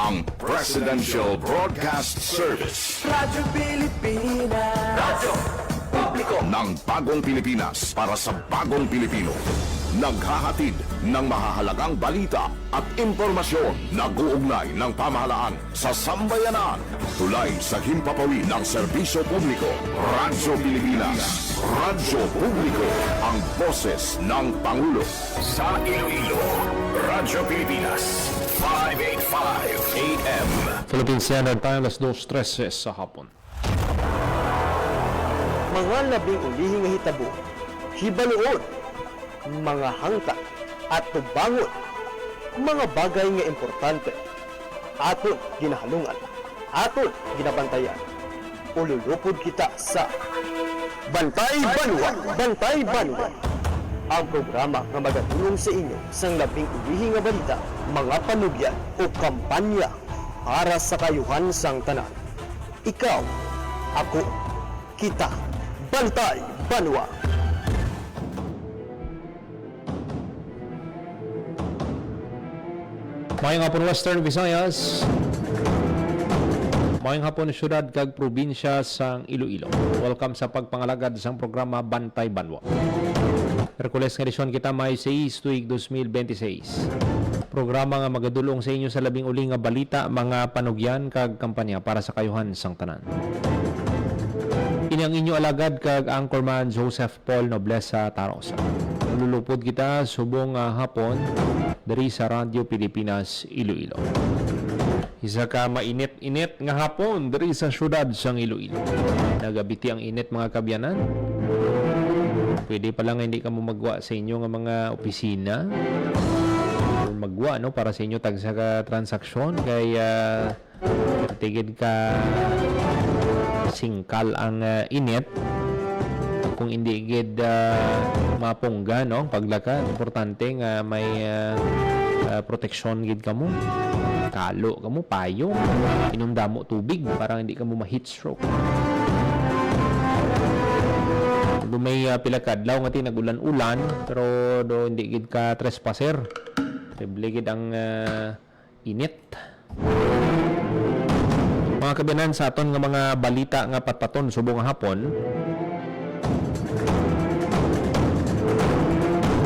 ang Presidential Broadcast Service. Radyo Pilipinas. Radyo Publiko Ng bagong Pilipinas para sa bagong Pilipino. Naghahatid ng mahahalagang balita at impormasyon na guugnay ng pamahalaan sa sambayanan. Tulay sa himpapawid ng serbisyo publiko. Radyo Pilipinas. Radyo Publiko. Ang boses ng Pangulo. Sa Iloilo, Radyo Pilipinas. 585 AM. Philippine Standard Time, alas 2:13 sa hapon. Mga labing ulihing nga hitabo, hibaluon, mga hangka at tubangon, mga bagay nga importante, aton ginahalungan, aton ginabantayan. Ululupod kita sa Bantay Banwa, Bantay Banwa, ang programa nga magatulong sa inyo sang labing ulihing nga balita, mga panugyan o kampanya para sa kayuhan sang tanan. Ikaw, ako, kita, Bantay Banwa. Mayong hapon Western Visayas. Mayong hapon syudad kag probinsya sang Iloilo. Welcome sa pagpangalagad sang programa Bantay Banwa. Hercules nga edisyon kita May 6 tuig 2026. Programa nga magadulong sa inyo sa labing uli nga balita, mga panugyan kag kampanya para sa kayuhan sang tanan. Ini ang inyo alagad kag Anchorman Joseph Paul Noblesa Tarosa. Lulupod kita subong hapon dari sa Radyo Pilipinas Iloilo. Isa ka mainit-init nga hapon dari sa syudad sang Iloilo. Nagabiti ang init mga kabyanan. Pwede pa lang hindi ka mo magwa sa inyo nga mga opisina. Magwa no para sa inyo tag sa transaksyon kaya tigid ka singkal ang init. Kung hindi gid mapungga no paglakad, importante nga may proteksyon gid kamo. Kalo kamo payo, inunda mo tubig para hindi kamo ma-heat stroke. May pila kadlaw nga tinagulan-ulan pero do hindi gid ka trespasser. Triple gid ang init. Mga kabiyanan sa aton nga mga balita nga patpaton subong hapon.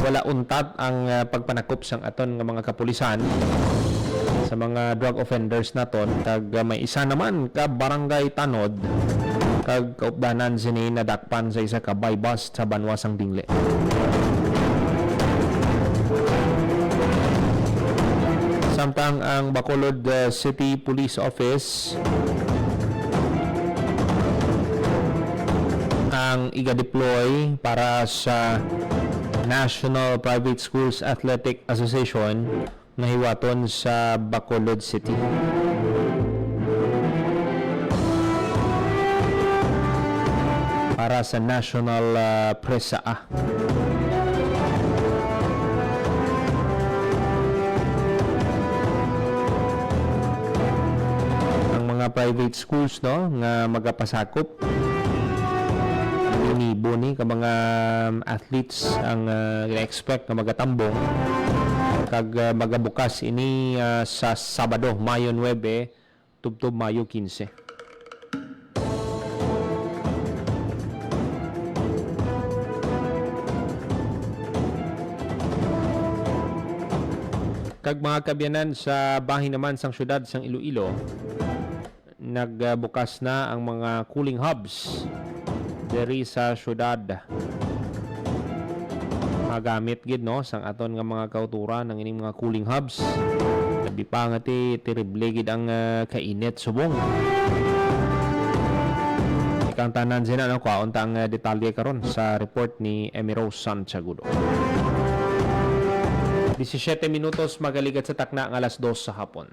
Wala untat ang pagpanakop sang aton nga mga kapulisan sa mga drug offenders naton kag may isa naman ka barangay Tanod kag kaupdanan sini nadakpan sa isa ka bypass sa Banwasang Dingle. Samtang ang Bacolod City Police Office ang iga-deploy para sa National Private Schools Athletic Association na hiwaton sa Bacolod City. Para sa National Presa-A. Ang mga private schools no nga magapasakop inibo ni ka mga athletes ang expect na magatambong kag magabukas ini sa Sabado, Mayo 9 tubtob Mayo 15. Kag mga kabyanan sa bahin naman sang syudad sang Iloilo, nagbukas na ang mga cooling hubs diri sa syudad. Magamit gid no sang aton nga mga kauturan ng ining mga cooling hubs. Labi pa nga terrible gid ang kainit subong. Ikang tanan sina no kaon ta ang detalye karon sa report ni Emiro Santiagudo. 17 minutos magaligat sa takna ng alas 2 sa hapon.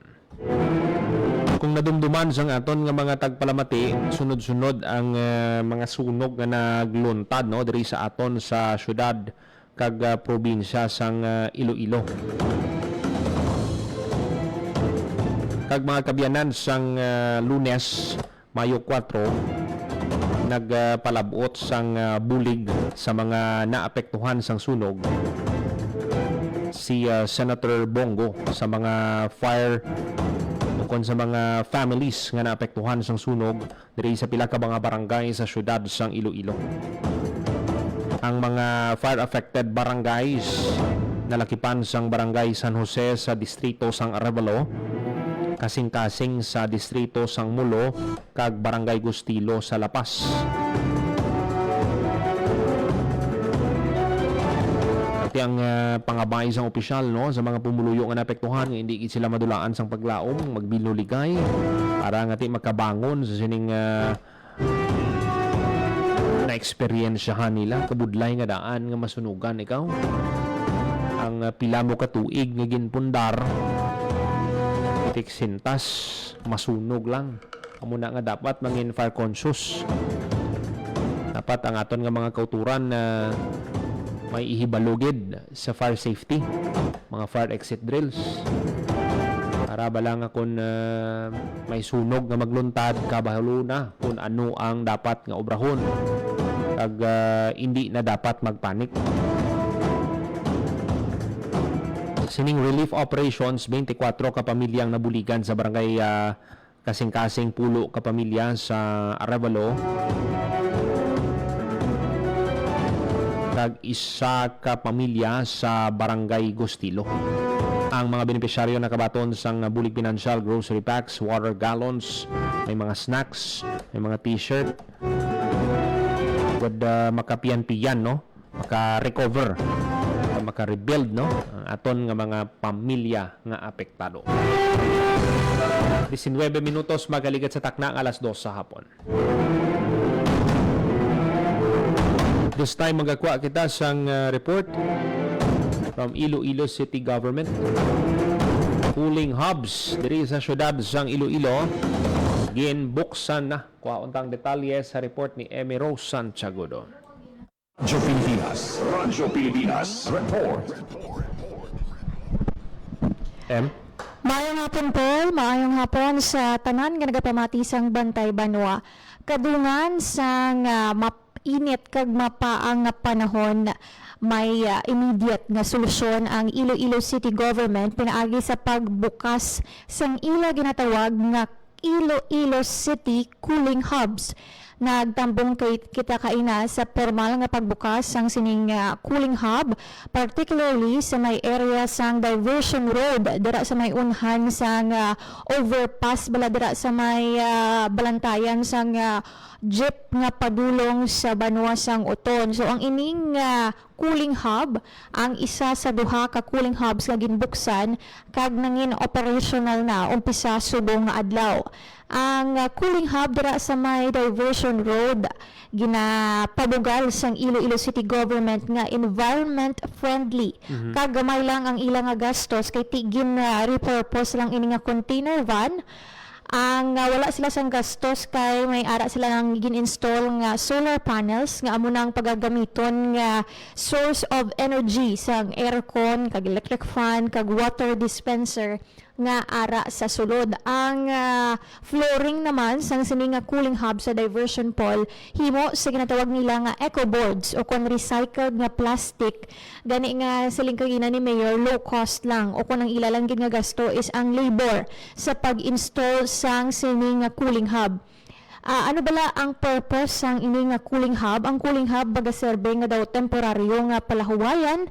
Kung nadumduman sang aton nga mga tagpalamati, sunod-sunod ang mga sunog nga nagluntad no diri sa aton sa syudad kag probinsya sang Iloilo. Kag mga kabyanan sang Lunes, Mayo 4, nagpalabot sang bulig sa mga naapektuhan sang sunog si Senator Bongo sa mga fire tungkol sa mga families nga naapektuhan sang sunog diri sa pila ka mga barangay sa syudad sang Iloilo. Ang mga fire-affected barangays nalakipan sang barangay San Jose sa distrito sang Arevalo, kasing-kasing sa distrito sang Mulo kag barangay Gustilo sa Lapas. Ati ang pangabay sang opisyal no sa mga pumuluyo nga naapektuhan nga hindi gid sila madulaan sang paglaom, magbinuligay para nga ti makabangon sa sining na eksperyensyahan nila kabudlay nga daan nga masunugan ikaw. Ang pila mo ka tuig nga ginpundar itik sintas masunog lang. Amo na nga dapat mangin fire conscious. Dapat ang aton nga mga kauturan na may ihibalugid sa fire safety, mga fire exit drills. Para ba lang kung may sunog nga magluntad, kabahalo na kung ano ang dapat nga obrahon. Kag hindi na dapat magpanik. Sining relief operations, 24 ka pamilyang nabuligan sa barangay kasing-kasing pulo ka pamilya sa Arevalo. Kag isa ka pamilya sa barangay Gustilo. Ang mga benepisyaryo na kabaton sang bulig pinansyal, grocery packs, water gallons, may mga snacks, may mga t-shirt. Good makapiyan-piyan, no? Maka-recover, maka-rebuild, no? Ang aton nga mga pamilya nga apektado. 19 minutos magaligat sa takna ang alas 2 sa hapon. This time magakwa kita sang report from Iloilo City Government. Cooling hubs diri sa syudad sang Iloilo ginbuksan na. Kuha untang detalye sa report ni Emi Rose Santiago. Radyo Pilipinas Report. Maayong hapon Paul, maayong hapon sa tanan nga nagapamati sang Bantay Banwa. Kadungan sang init kag mapaang nga panahon, may immediate nga solusyon ang Iloilo City Government pinaagi sa pagbukas sang ila ginatawag nga Iloilo City Cooling Hubs. Nagtambong kita kaina sa formal nga pagbukas sang sining cooling hub, particularly sa may area sang Diversion Road dira sa may unhan sang overpass bala dira sa may balantayan sang jeep nga padulong sa Banwa sang Uton. So ang ining cooling hub ang isa sa duha ka cooling hubs nga ginbuksan kag nangin operational na umpisa subong nga adlaw. Ang cooling hub dira sa may Diversion Road ginapabugal sang Iloilo City Government nga environment friendly. Kag gamay lang ang ilang nga gastos kay tigin repurpose lang ini nga container van. Ang wala sila sang gastos kay may ara sila nang gin-install nga solar panels nga amo nang pagagamiton nga source of energy sang aircon, kag electric fan, kag water dispenser nga ara sa sulod. Ang flooring naman sang sini nga cooling hub sa Diversion Pole himo sa ginatawag nila nga eco boards o kon recycled nga plastic. Gani nga siling kagina ni Mayor, low cost lang o kon ang ilalang gid nga gasto is ang labor sa pag-install sang sini nga cooling hub. Ano bala ang purpose sang ini nga cooling hub? Ang cooling hub baga serbe nga daw temporaryo nga palahuwayan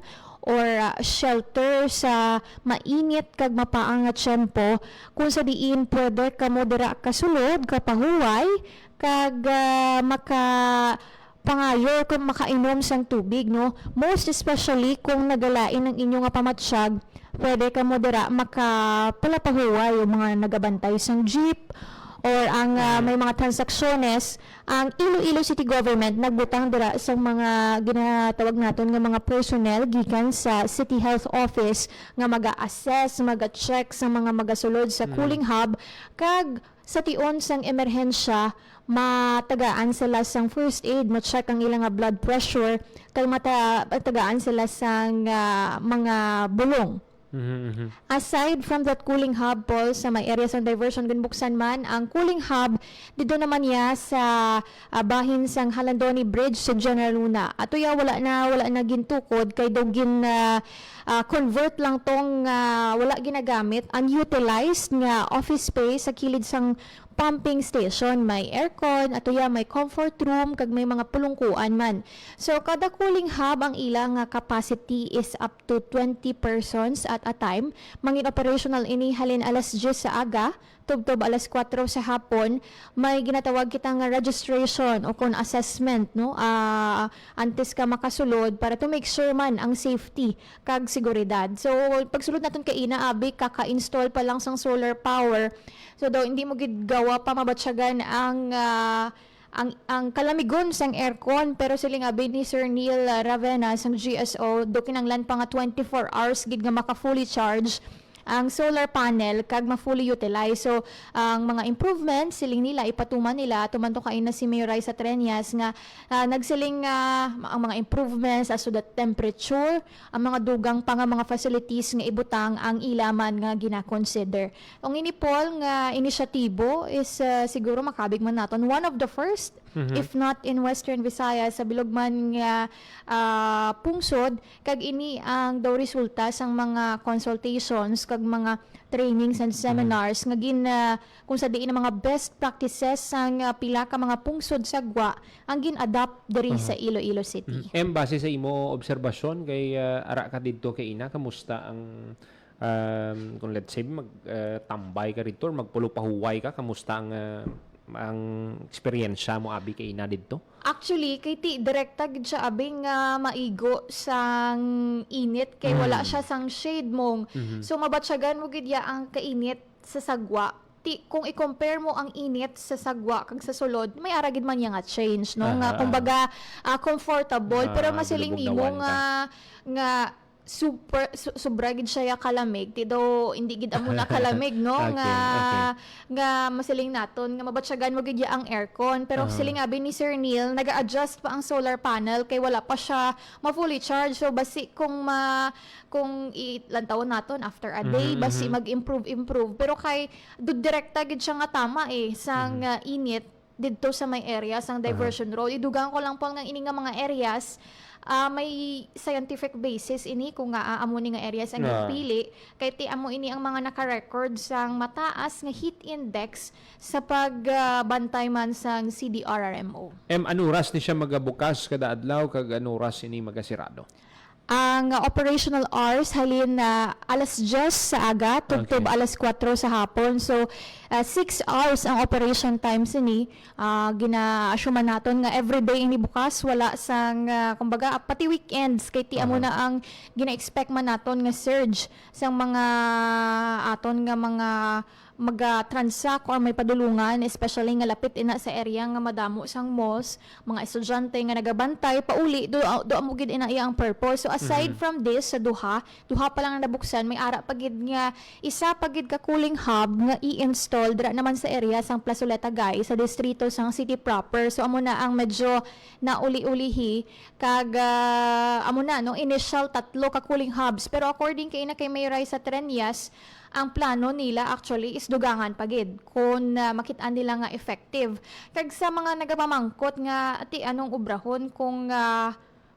or shelter sa mainit kag mapaang nga tiyempo kung sa diin pwede ka mo dira kasulod kapahuway kag maka pangayo kung makainom sang tubig, no? Most especially kung nagalain ang inyo nga pamatsyag, pwede ka mo dira makapalapahuway yung mga nagabantay sang jeep or ang may mga transaksyones. Ang Iloilo City Government nagbutang dira sa mga ginatawag naton nga mga personnel gikan sa City Health Office nga maga-assess, maga-check sa mga magasulod sa cooling hub kag sa tion sang emerhensya matagaan sila sang first aid, ma-check ang ilang nga blood pressure kag matagaan sila sang mga bulong Aside from that cooling hub, Paul, sa may areas ng diversion ginbuksan man, ang cooling hub dito naman niya sa bahin sang Halandoni Bridge sa General Luna. Ato ya wala na gintukod kay dogin convert lang tong wala ginagamit, unutilized nga office space sa kilid sang pumping station. May aircon, ato ya may comfort room, kag may mga pulungkuan man. So kada cooling hub ang ilang capacity is up to 20 persons at a time. Mangin operational ini halin alas 10 sa aga, tubtob alas 4 sa hapon. May ginatawag kitang registration o kon assessment, no? Antes ka makasulod para to make sure man ang safety kag seguridad. So pagsulod naton kay ina abi kaka-install pa lang sang solar power. So daw hindi mo gid gawa pa mabatsyagan ang kalamigon sang aircon, pero siling abi ni Sir Neil Ravena sang GSO do kinanglan pa nga 24 hours gid nga maka fully charge ang solar panel kag ma-fully utilize. So ang mga improvements siling nila ipatuman nila tumanto kay na si Mayor Raisa Treñas nga nagsiling ang mga improvements as to the temperature, ang mga dugang pa nga mga facilities nga ibutang ang ilaman nga gina-consider. Ang ini Paul nga inisyatibo is siguro makabig man naton one of the first if not in Western Visayas sa bilog man nga pungsod, kag ini ang daw resulta sang mga consultations kag mga trainings and seminars nga kung sa diin ang mga best practices sang pila ka mga pungsod sa gwa ang gin-adapt diri sa Iloilo City. Base sa imo obserbasyon kay ara ka didto kay ina, kamusta ang kung let's say tambay ka rito or magpulo-pahuway ka, kamusta ang experience mo abi kay ina didto? Actually, kay ti direkta gid siya abing maigo sang init kay wala siya sang shade mong. So mabatsyagan mo gid ya ang kainit sa sagwa. Kung i-compare mo ang init sa sagwa kag sa sulod, may ara gid man nga change, no? Nga kumbaga comfortable, pero masiling nimo nga sobra gid siya kalamig, ti do hindi gid amo na kalamig, no? Nga masiling naton nga mabatsyagan mo gid ang aircon, pero siling abi ni Sir Neil naga-adjust pa ang solar panel kay wala pa siya ma-fully charge. So basi kung ilantawon naton after a day basi mag-improve, pero kay direkta gid siya nga tama sang init didto sa may area sang diversion road. Idugang ko lang po ng ini nga mga areas may scientific basis ini kung nga amo ni nga areas ang pili kay ti amo ini ang mga naka-record sang mataas nga heat index sa pagbantay man sang CDRRMO. Anuras ni siya magabukas kada adlaw kag anuras ini magasirado? Ang operational hours halin na alas 10 sa aga tubtob alas 4 sa hapon. So 6 hours ang operation times ini. Gina-assume naton nga everyday ini bukas, wala sang kumbaga pati weekends kay ti amo na ang gina-expect man naton nga surge sang mga aton nga mga mag-transact or may padulungan, especially nga lapit ina sa area nga madamo sang malls, mga estudyante nga nagabantay pauli do amo gid ina iya ang purpose. So aside from this sa duha pa lang na nabuksan, may ara pagid nga isa pagid ka cooling hub nga i-install dira naman sa area sang Plazoleta Gay sa distrito sang city proper. So amo na ang medyo nauli-ulihi kag amo na no initial 3 ka cooling hubs, pero according kay Mayor Raisa Treñas, ang plano nila actually is dugangan pagid kung makitaan nila nga effective. Kag sa mga nagapamangkot nga ati anong ubrahon kung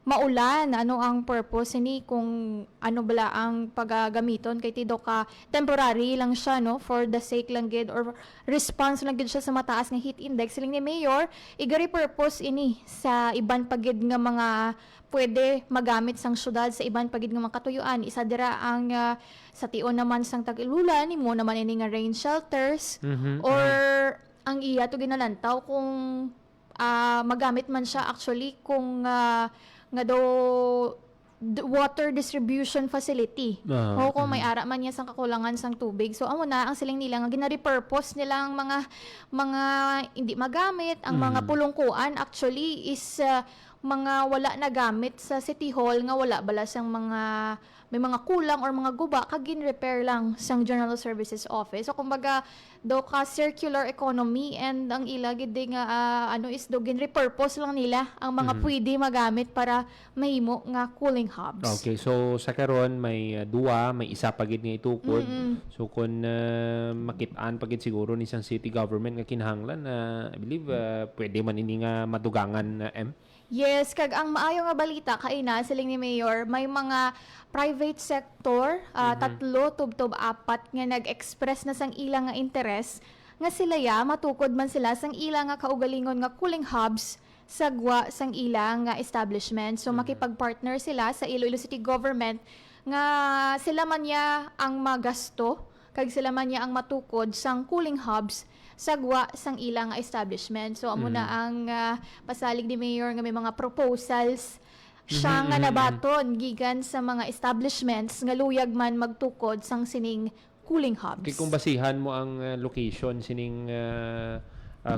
maulan, ano ang purpose ni, kung ano bala ang paggagamiton kay tido ka temporary lang siya, no, for the sake lang gid or response lang gid siya sa mataas nga heat index. Siling ni Mayor igari purpose ini sa iban pagid nga mga pwede magamit sang syudad sa iban pagid nga mga katuyuan. Isa dira ang sa tion naman sang tag-ilulan nimo naman ini nga rain shelters or ang iya to ginalantaw kung magamit man siya actually kung nga do water distribution facility. O kung may ara man niya sang kakulangan sang tubig. So amo na ang siling nila nga gina-repurpose nila ang mga hindi magamit, ang mga pulungkuan actually is mga wala na gamit sa City Hall nga wala bala sang mga may mga kulang or mga guba kagin repair lang sang General Services Office. So kumbaga do ka circular economy and ang ila gid nga is do gin repurpose lang nila ang mga pwede magamit para mahimo nga cooling hubs. Okay, so sa karon may duwa, may isa pa gid nga itukod. So kung makitaan pa gid siguro ni isang city government nga kinahanglan I believe pwede man ini nga madugangan M. Yes, kag ang maayo nga balita kay na siling ni Mayor, may mga private sector, tatlo, tub-tub, apat nga nag-express na sang ilang nga interes nga sila matukod man sila sang ilang nga kaugalingon nga cooling hubs sagwa sang ilang nga establishment. So makipag-partner sila sa Iloilo City Government nga sila man ang magasto kag sila man ang matukod sang cooling hubs sagwa sang ilang establishment. So amo na ang pasalig ni Mayor nga may mga proposals siya nga nabaton gikan sa mga establishments nga luyag man magtukod sang sining cooling hubs. Okay, kung basihan mo ang location sining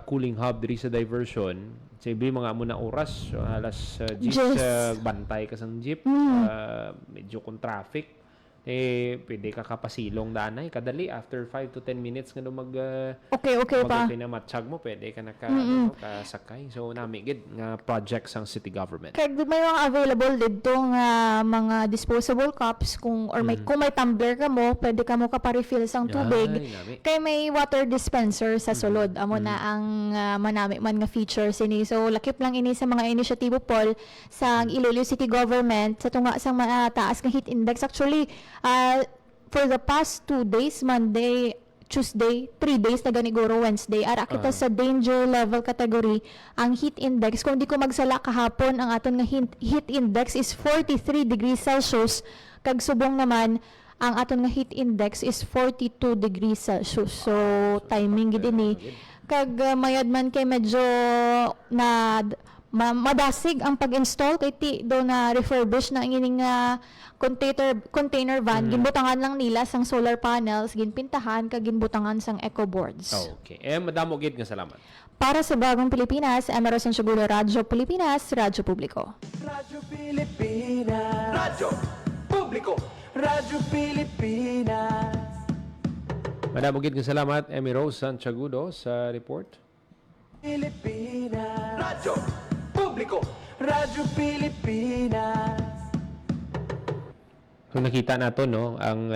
cooling hub diri sa diversion, sabi mga amo na oras, so alas 10 bantay ka sang jeep, medyo kung traffic pwede ka kapasilong danay kadali after 5 to 10 minutes nga mag Okay pa. na matchag mo pwede ka kasakay. So nami gid nga project sang city government. Kaya may mga available dito nga mga disposable cups kung may tumbler ka mo, pwede ka mo ka-refill sang tubig. Kay may water dispenser sa sulod. Amo na ang manami man nga features ini. So lakip lang ini sa mga inisyatibo Paul sa Iloilo City Government sa tunga sang taas nga heat index. Actually, for the past 2 days, Monday, Tuesday, 3 days na ganiguro Wednesday, ara kita sa danger level category ang heat index. Kung di ko magsala kahapon, ang aton nga heat index is 43 degrees Celsius. Kag subong naman, ang aton nga heat index is 42 degrees Celsius. So, timing gid ini. Kag mayad man kay medyo na madasig ang pag-install kay ti do na refurbish na ining container van, ginbutangan lang nila sang solar panels, ginpintahan kag ginbutangan sang eco boards. Okay. Madamo gid nga salamat. Para sa Bagong Pilipinas, Emerson Segulo, Radyo Pilipinas, Radyo Publiko. Radyo Pilipinas. Radyo Publiko. Radyo Pilipinas. Madamo gid nga salamat Emmy Rose Santiagudo sa report. Pilipinas. Radyo Publiko. Radyo Pilipinas. So nakita nato no ang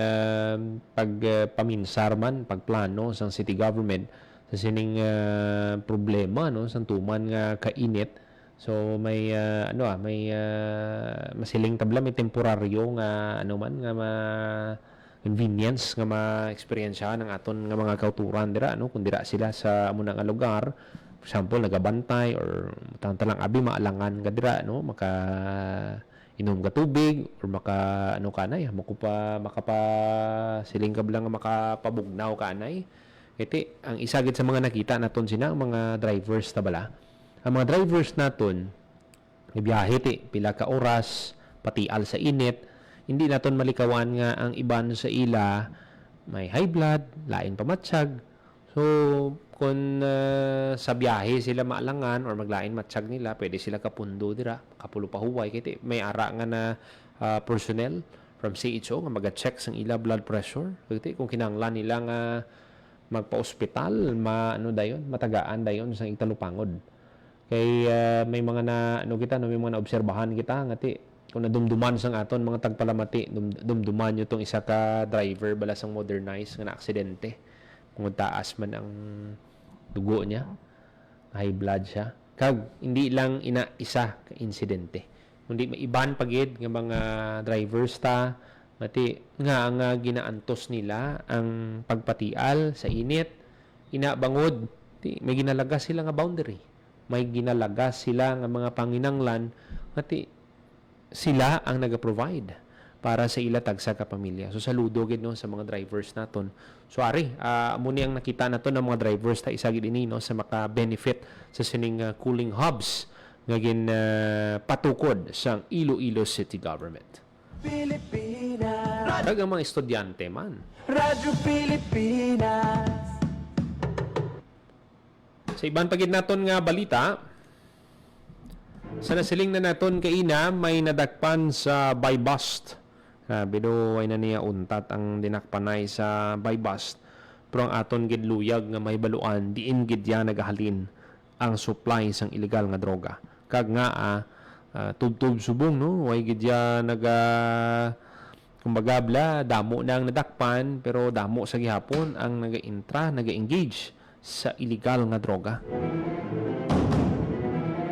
pagpaminsar man, pagplano sang city government sa sining problema no sang tuman nga kainit. So may masiling tabla may temporaryo nga convenience nga ma-experiensyahan ng aton nga mga kauturan dira no kun dira sila sa amo nga lugar. For example, nagabantay or tantalang abi maalangan ka dira no maka inom ka tubig or makapa siling ka lang makapabugnaw ka anay. Iti ang isa gid sa mga nakita naton sina ang mga drivers ta bala. Ang mga drivers naton biyahe ti pila ka oras patial sa init. Hindi naton malikawan nga ang iban sa ila may high blood, lain pamatsyag. So kung sa biyahe sila maalangan or maglain matsyag nila, pwede sila kapundo dira, kapulo pahuway kiti may ara nga na personnel from CHO nga maga-check sang ila blood pressure. Kiti kung kinahanglan nila nga magpa-ospital, matagaan dayon sang italupangod. Kay may mga may mga naobserbahan kita ngati kung nadumduman sang aton mga tagpalamati, dumduman yo tong isa ka driver bala sang modernized nga na aksidente. Kung taas man ang dugo niya, high blood siya. Kag hindi lang isa ka insidente. Kundi may iban pagid nga mga drivers ta mati nga ang ginaantos nila ang pagpatial sa init, inabangod, may ginalagas sila nga boundary. May ginalagas sila nga mga panginanglan mati sila ang naga-provide para sa ila tagsa ka pamilya. So saludo gid no sa mga drivers naton. So ari, amo ni ang nakita naton ng mga drivers ta isa gid ini no sa maka-benefit sa sining cooling hubs nga patukod sa Iloilo City Government. Pilipinas. Kag ang mga estudyante man. Radyo Pilipinas. Sa iban pagid naton nga balita, sa nasiling na naton kaina may nadakpan sa buy bust Bido ay na niya untat ang dinakpanay sa bypass. Pero ang aton gid luyag nga may baluan, diin gid ya nagahalin ang supply sang illegal nga droga. Kag nga tub-tub subong no, way gid ya kumbaga damo na ang nadakpan pero damo sa gihapon ang naga-engage sa illegal nga droga.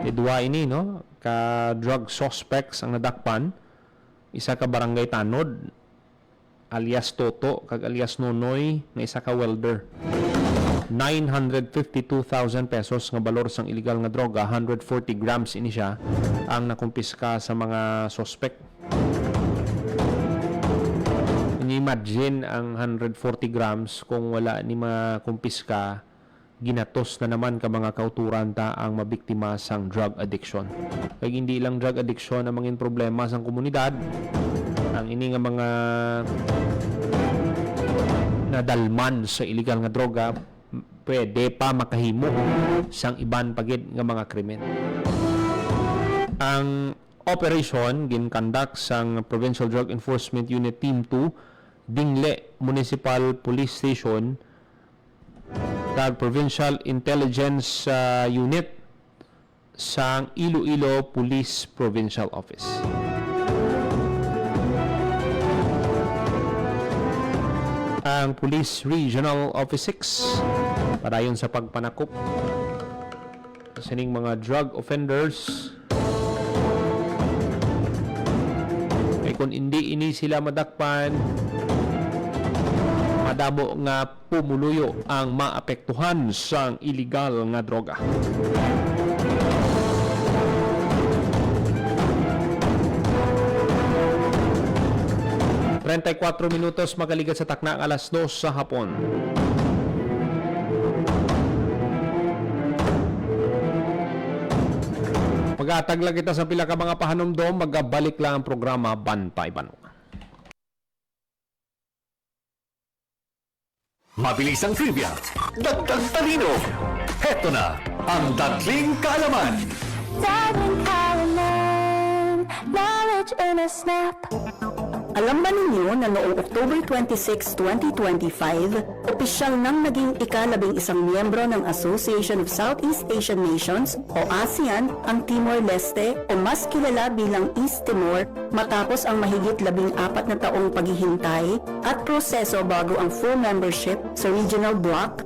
Dua ini no, ka drug suspects ang nadakpan. Isa ka barangay Tanod alias Toto kag alias Nonoy nga isa ka welder. 952,000 pesos nga balor sang illegal nga droga, 140 grams ini siya ang nakumpiska sa mga suspect. Imagine ang 140 grams kung wala ni makumpiska, ginatos na naman ka mga kauturan ta ang mabiktima sang drug addiction. Kaya hindi lang drug addiction ang mangin problema sang komunidad, ang ini nga mga nadalman sa illegal nga droga pwede pa makahimo sang iban pagid nga mga krimen. Ang operation ginconduct sang Provincial Drug Enforcement Unit Team 2 Dingle Municipal Police Station kag Provincial Intelligence Unit sang Iloilo Police Provincial Office. Ang Police Regional Office 6 padayon sa pagpanakop sa sining mga drug offenders. Kay kung hindi ini sila madakpan, madamo nga pumuluyo ang maapektuhan sang illegal nga droga. ...34 minutos magaligat sa takna alas 2 sa hapon. Mag-atag lang kita sa pila ka mga pahanomdom, magabalik lang ang programa Bantay Banwa. Mabilis ang trivia, dagdag talino. Heto na ang Dadling Kaalaman. Dadling Kaalaman, knowledge in a snap. Alam ba ninyo na noong October 26, 2025, opisyal nang naging ika-11 miyembro ng Association of Southeast Asian Nations o ASEAN ang Timor-Leste o mas kilala bilang East Timor matapos ang mahigit 14 na taong paghihintay at proseso bago ang full membership sa regional bloc.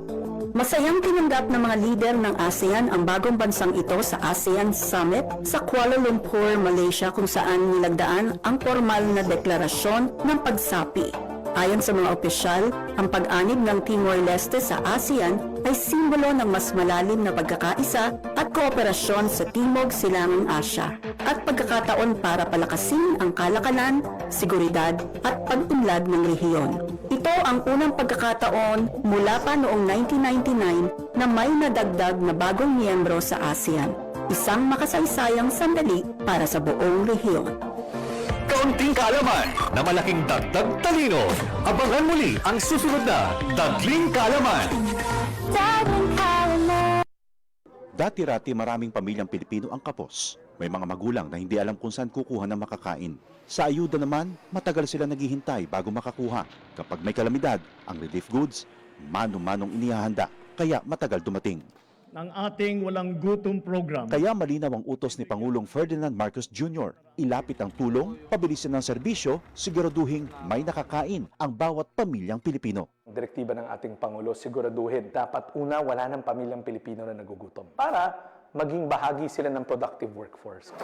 Masayang tinanggap ng mga lider ng ASEAN ang bagong bansang ito sa ASEAN Summit sa Kuala Lumpur, Malaysia kung saan nilagdaan ang formal na deklarasyon ng pagsapi. Ayon sa mga opisyal, ang pag-anib ng Timor-Leste sa ASEAN ay simbolo ng mas malalim na pagkakaisa at kooperasyon sa Timog Silangang Asya at pagkakataon para palakasin ang kalakalan, seguridad at pag-unlad ng rehiyon. Ito ang unang pagkakataon mula pa noong 1999 na may nadagdag na bagong miyembro sa ASEAN. Isang makasaysayang sandali para sa buong rehiyon. Kaunting kaalaman na malaking dagdag talino. Abangan muli ang susunod na Dadling Kaalaman. Dadling Kaalaman. Dati-rati maraming pamilyang Pilipino ang kapos. May mga magulang na hindi alam kung saan kukuha ng makakain. Sa ayuda naman, matagal sila naghihintay bago makakuha. Kapag may kalamidad, ang relief goods, mano-manong inihahanda, kaya matagal dumating. Ng ating walang gutom program. Kaya malinaw ang utos ni Pangulong Ferdinand Marcos Jr. Ilapit ang tulong, pabilisin ng serbisyo, siguraduhin may nakakain ang bawat pamilyang Pilipino. Direktiba ng ating Pangulo, siguraduhin dapat una wala ng pamilyang Pilipino na nagugutom para maging bahagi sila ng productive workforce.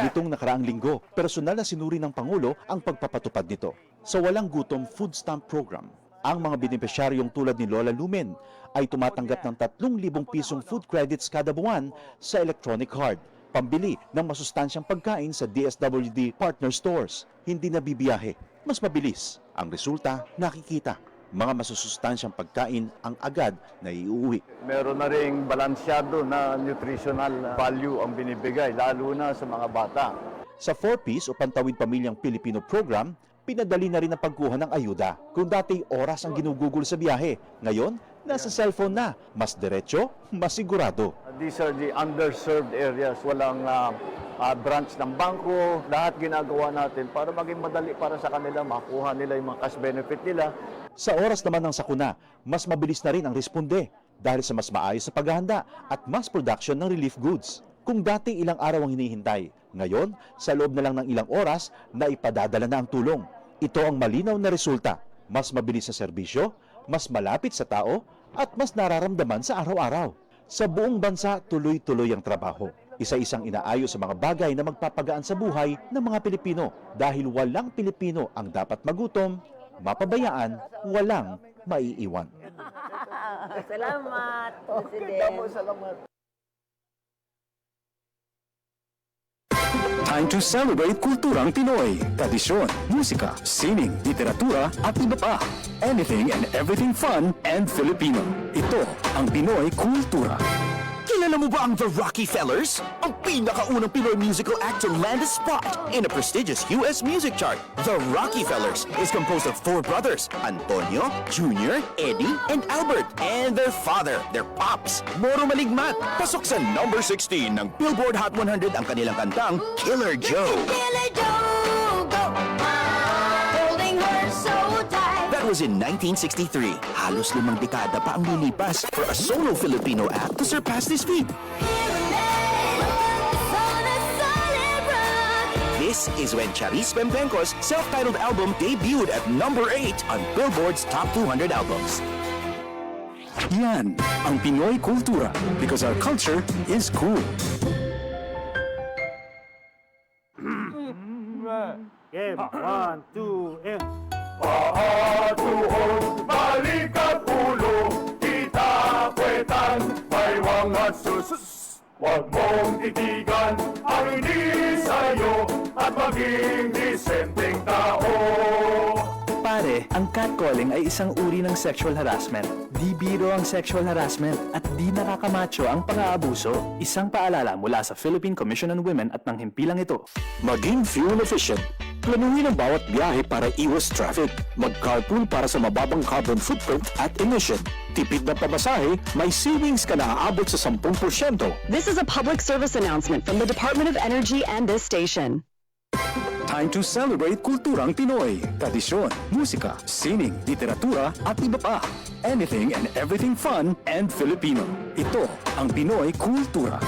Nitong nakaraang linggo, personal na sinuri ng Pangulo ang pagpapatupad nito. Sa Walang Gutom Food Stamp Program, ang mga benepisyaryong tulad ni Lola Lumen ay tumatanggap ng 3,000 pisong food credits kada buwan sa electronic card, pambili ng masustansyang pagkain sa DSWD partner stores. Hindi na bibiyahe, mas mabilis. Ang resulta, nakikita. Mga masusustansyang pagkain ang agad na iuwi. Meron na ring balansyado na nutritional value ang binibigay, lalo na sa mga bata. Sa 4Ps o Pantawid Pamilyang Pilipino Program, pinadali na rin ang pagkuha ng ayuda. Kung dati oras ang ginugugol sa biyahe, ngayon, nasa cellphone na. Mas diretso, mas sigurado. These are the underserved areas. Walang branch ng bangko, lahat ginagawa natin para maging madali para sa kanila, makuha nila yung mga cash benefit nila. Sa oras naman ng sakuna, mas mabilis na rin ang responde dahil sa mas maayos sa paghahanda at mass production ng relief goods. Kung dati ilang araw ang hinihintay, ngayon sa loob na lang ng ilang oras na ipadadala na ang tulong. Ito ang malinaw na resulta, mas mabilis sa serbisyo, mas malapit sa tao at mas nararamdaman sa araw-araw. Sa buong bansa, tuloy-tuloy ang trabaho. Isa-isang inaayos sa mga bagay na magpapagaan sa buhay ng mga Pilipino dahil walang Pilipino ang dapat magutom, mapabayaan, walang maiiwan. Salamat, President. Time to celebrate kulturang Pinoy. Tradisyon, musika, sining, literatura at iba pa. Anything and everything fun and Filipino. Ito ang Pinoy Kultura. Kilala mo ba ang The Rockefellers? Ang pinakaunang Pinoy musical act to land a spot in a prestigious US music chart. The Rockefellers is composed of 4 brothers, Antonio, Junior, Eddie, and Albert, and their father, their pops, Moro Maligmat. Pasok sa number 16 ng Billboard Hot 100 ang kanilang kantang Killer Joe. That was in 1963. Halos 5 dekada pa ang lilipas for a solo Filipino act to surpass this feat. This is when Charis Pempenco's self-titled album debuted at number 8 on Billboard's Top 200 albums. Yan ang Pinoy Kultura because our culture is cool. Game, 1, 2, and... Paatuhon, balikat ulo, kita kwetan, may wangat sus. Huwag mong titigan ang hindi sa'yo at maging disenteng tao. Pare, ang catcalling ay isang uri ng sexual harassment. Di biro ang sexual harassment at di nakakamacho ang pang-aabuso. Isang paalala mula sa Philippine Commission on Women at ng himpilang ito. Maging fuel efficient. Planuhin ang bawat biyahe para iwas traffic. Mag-carpool para sa mababang carbon footprint at emission. Tipid na pamasahe, may savings ka na aabot sa 10%. This is a public service announcement from the Department of Energy and this station. Time to celebrate kulturang Pinoy. Tradisyon, musika, sining, literatura at iba pa. Anything and everything fun and Filipino. Ito ang Pinoy Kultura.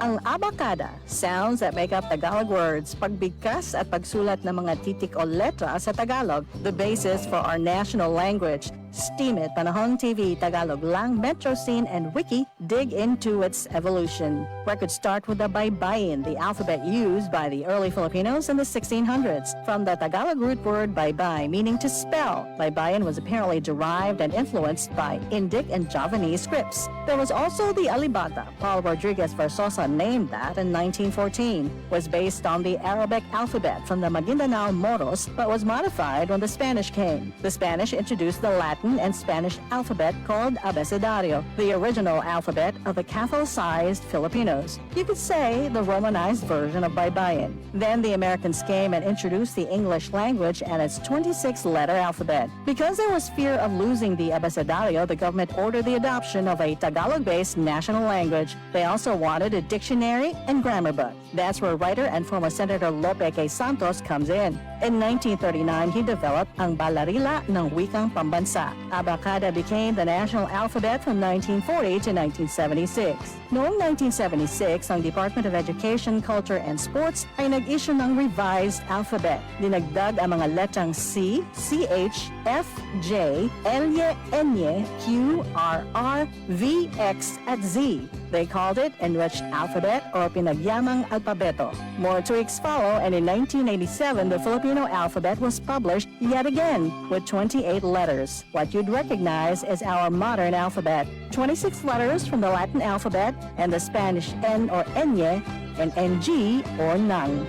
Ang abacada, sounds that make up Tagalog words, pagbigkas at pagsulat ng mga titik o letra sa Tagalog, the basis for our national language. Steam It, Panahon TV, Tagalog Lang, Metro Scene, and Wiki dig into its evolution. Records start with the baybayin, the alphabet used by the early Filipinos in the 1600s. From the Tagalog root word baybay, meaning to spell, baybayin was apparently derived and influenced by Indic and Javanese scripts. There was also the alibata. Paul Rodriguez Versosa named that in 1914. Was based on the Arabic alphabet from the Maguindanao Moros, but was modified when the Spanish came. The Spanish introduced the Latin and Spanish alphabet called abecedario, the original alphabet of the Catholicized Filipinos. You could say the Romanized version of baybayin. Then the Americans came and introduced the English language and its 26-letter alphabet. Because there was fear of losing the abecedario, the government ordered the adoption of a Tagalog-based national language. They also wanted a dictionary and grammar book. That's where writer and former Senator Lope K. Santos comes in. In 1939, he developed ang Balarila ng Wikang Pambansa. Abacada became the national alphabet from 1940 to 1976. Noong 1976, ang Department of Education, Culture, and Sports ay nag-issue ng revised alphabet. Dinagdag ang mga letrang C, CH, F, J, L, N, Q, R, R, V, X, at Z. They called it Enriched Alphabet or Pinagyamang Alpabeto. More tweaks follow, and in 1987, the Filipino alphabet was published yet again with 28 letters. What you'd recognize is our modern alphabet. 26 letters from the Latin alphabet and the Spanish N or Enye and NG or Nang.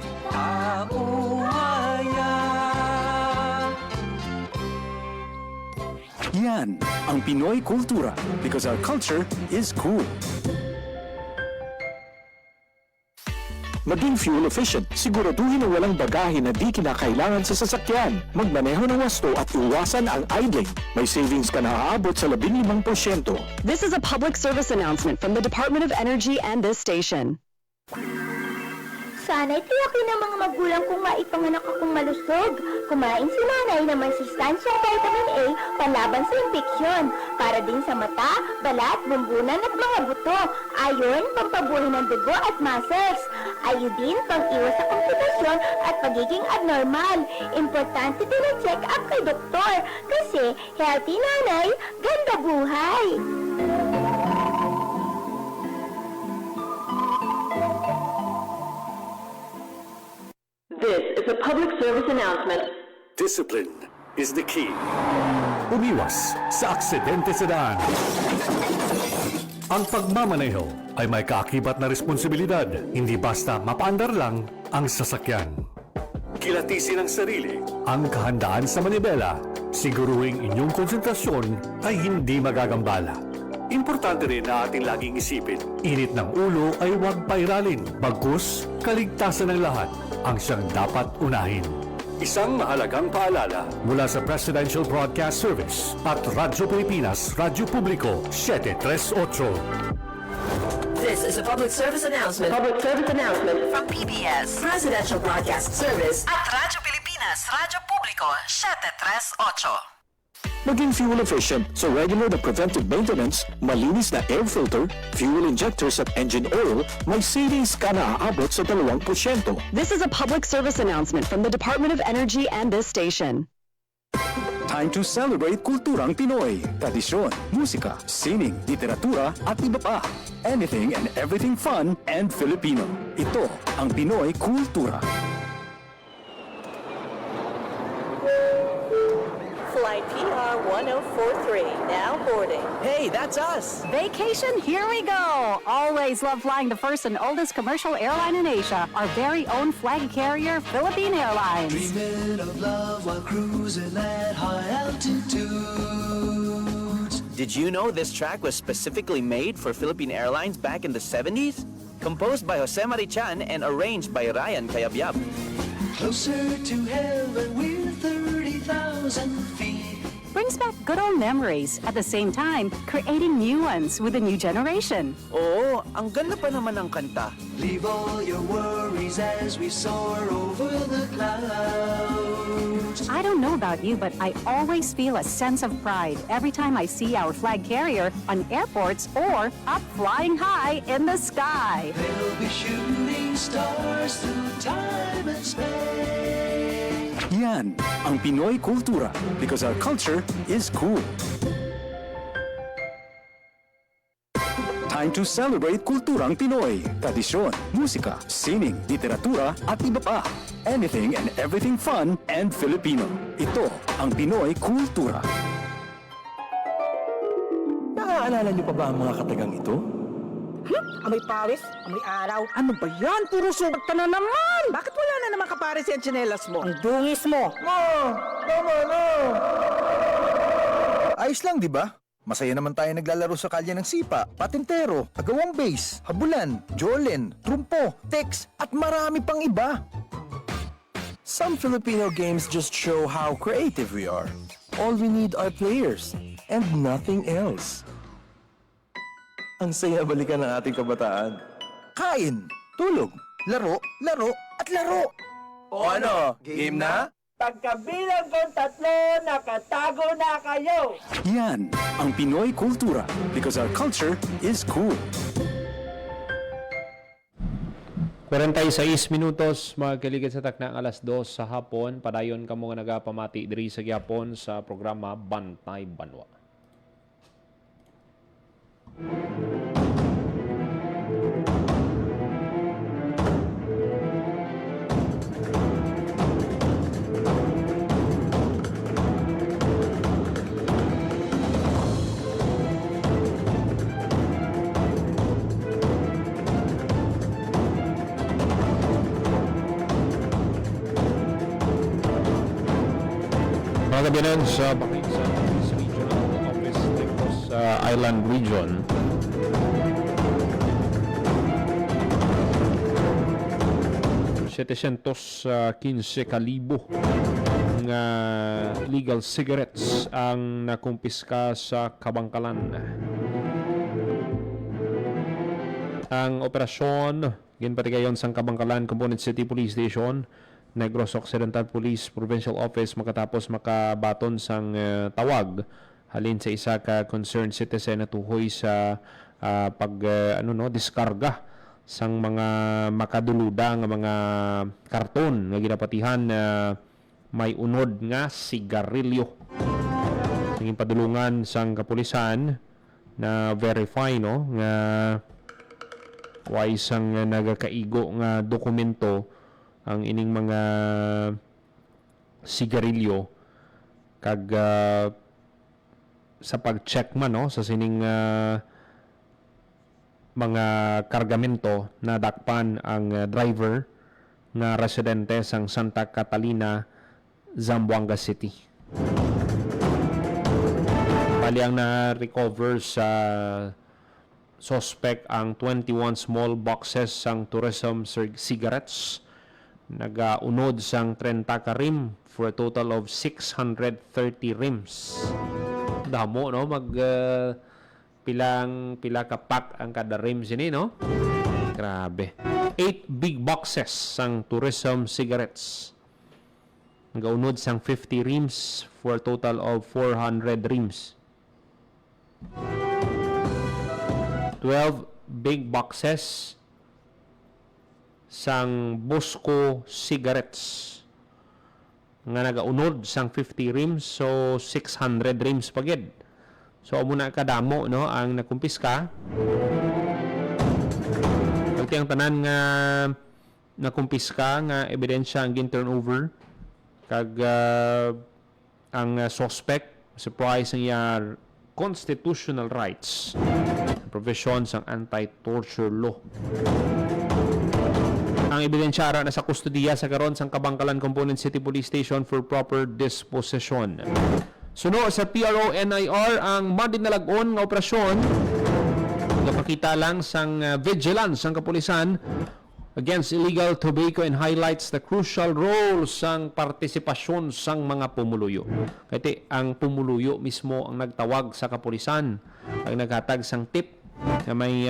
Yan ang Pinoy Kultura because our culture is cool. Maging fuel efficient. Siguraduhin na walang bagahe na di kinakailangan sa sasakyan. Magmaneho ng wasto at iwasan ang idling. May savings ka na aabot sa 15%. This is a public service announcement from the Department of Energy and this station. Sana'y tiyakin ng mga magulang kong maipanganak akong malusog. Kumain si nanay ng masustansyang vitamin A panlaban sa impeksyon. Para din sa mata, balat, bumbunan at mga buto. Ayon, pampabuhay ng dugo at muscles. Ayodin, pang-iwas sa komplikasyon at pagiging abnormal. Importante din ang check-up kay doktor. Kasi healthy nanay, ganda buhay. This is a public service announcement. Discipline is the key. Umiwas sa aksidente sa daan. Ang pagmamaneho ay may kaakibat na responsibilidad, hindi basta mapaandar lang ang sasakyan. Kilatisin ang sarili, ang kahandaan sa manibela, siguruhing inyong konsentrasyon ay hindi magagambala. Importante rin na ating laging isipin, init ng ulo ay huwag pairalin, bagkus kaligtasan ng lahat ang siyang dapat unahin. Isang mahalagang paalala mula sa Presidential Broadcast Service at Radyo Pilipinas, Radyo Publiko 738. This is a public service announcement. Public service announcement from PBS, Presidential Broadcast Service at Radyo Pilipinas, Radyo Publiko 738. Maging fuel efficient sa regular na preventive maintenance, malinis na air filter, fuel injectors at engine oil, may savings ka na aabot sa 2%. This is a public service announcement from the Department of Energy and this station. Time to celebrate kulturang Pinoy. Tradisyon, musika, sining, literatura at iba pa. Anything and everything fun and Filipino. Ito ang Pinoy Kultura. Flight PR 1043, now boarding. Hey, that's us! Vacation, here we go! Always love flying the first and oldest commercial airline in Asia, our very own flag carrier, Philippine Airlines. Dreaming of love while cruising at high altitudes. Did you know this track was specifically made for Philippine Airlines back in the 70s? Composed by Jose Marichan and arranged by Ryan Cayabyab. Closer to heaven with 30,000 feet. Brings back good old memories, at the same time, creating new ones with a new generation. Oo, ang ganda pa naman ng kanta. Leave all your worries as we soar over the clouds. I don't know about you, but I always feel a sense of pride every time I see our flag carrier on airports or up flying high in the sky. They'll be shooting stars through time and space. Yan ang Pinoy Kultura because our culture is cool. Time to celebrate kulturang Pinoy. Tradisyon, musika, sining, literatura at iba pa. Anything and everything fun and Filipino. Ito ang Pinoy Kultura. Naaalala niyo pa ba ang mga katagang ito? Amoy Paris, amoy araw. Ano ba yan? Puro sugat ka na naman! Bakit wala na naman kapares yung tsinelas mo? Ang dungis mo! Tama na! Ayos lang, di ba? Masaya naman tayo naglalaro sa kalye ng sipa, patintero, agawang base, habulan, jolen, trumpo, text, at marami pang iba. Some Filipino games just show how creative we are. All we need are players and nothing else. Ang saya balikan ng ating kabataan. Kain, tulog, laro, laro, at laro. O ano, game na? Pagkabilang kong 3, nakatago na kayo! Yan ang Pinoy Kultura because our culture is cool. 46 minutos, mga kaligid sa takna alas 2 sa hapon. Padayon ka mga nagapamati diri sa gyapon sa programa Bantay Banwa. Mga kabinan sa Bakinsan Regional Office dito sa Island Region. 715,000 nga illegal cigarettes ang nakumpiska sa Kabangkalan. Ang operasyon ginpatigayon sa Kabangkalan Component City Police Station, Negros Occidental Police Provincial Office makatapos makabaton sang tawag halin sa isa ka concerned citizen na tuhoy sa diskarga sang mga makaduluda nga mga karton nga ginapatihan na may unod nga sigarilyo. Naging padulungan sang kapulisan na verify nga wais ang nagakaigo nga dokumento ang ining mga sigarilyo kag sa pag-check man sa sining mga kargamento na dakpan ang driver nga residente sang Santa Catalina, Zamboanga City. Bali ang na-recover sa suspect ang 21 small boxes sang tourism cigarettes, nagaunod sang 30 ka rim for a total of 630 rims. Damo pila ka pack ang kada rims ini, no? Grabe. 8 big boxes sang tourism cigarettes. Nagaunod sang 50 rims for a total of 400 rims. 12 big boxes sang Bosco cigarettes nga nagaunod sang 50 rims, so 600 rims pagid. So muna kadamo ang nakumpiska. Pagti ang tanan nga nakumpiska nga ebidensya ang gin-turnover kag ang suspect surprise ang iyar constitutional rights, provisions ang anti-torture law. Ang ebidensya ara na sa kustudiya sa karon sang Kabangkalan Component City Police Station for proper disposition. Suno sa PRO-NIR ang madinalagon nga operasyon napakita lang sang vigilance sang kapulisan against illegal tobacco and highlights the crucial role sang partisipasyon sang mga pumuluyo. Kaya ang pumuluyo mismo ang nagtawag sa kapulisan, ang naghatag sang tip na may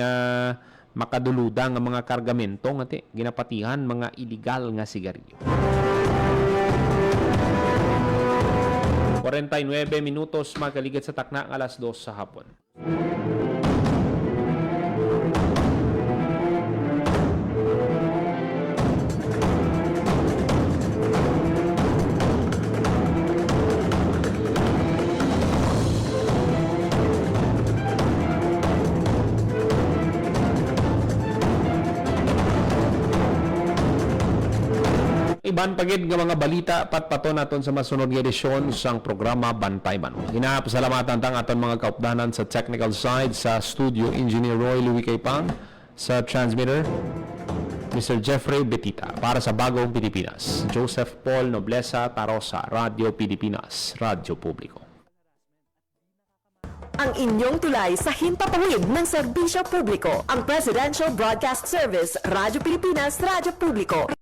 makaduluda nga mga kargamento nga ginapatihan mga illegal nga sigarilyo. 49 minutos magkaligid sa takna ng alas 2 sa hapon. Iban pagid nga mga balita patpato naton sa masunod nga edisyon sang programa Bantay Banwa. Ginapasalamatan tang aton mga kaupdanan sa technical side sa studio engineer Roy Louis Pang, sa transmitter Mr. Jeffrey Betita. Para sa Bagong Pilipinas, Joseph Paul Noblesa Tarosa, Radio Pilipinas, Radyo Publiko. Ang inyong tulay sa himpapawid ng serbisyo publiko, ang Presidential Broadcast Service, Radyo Pilipinas, Radyo Publiko.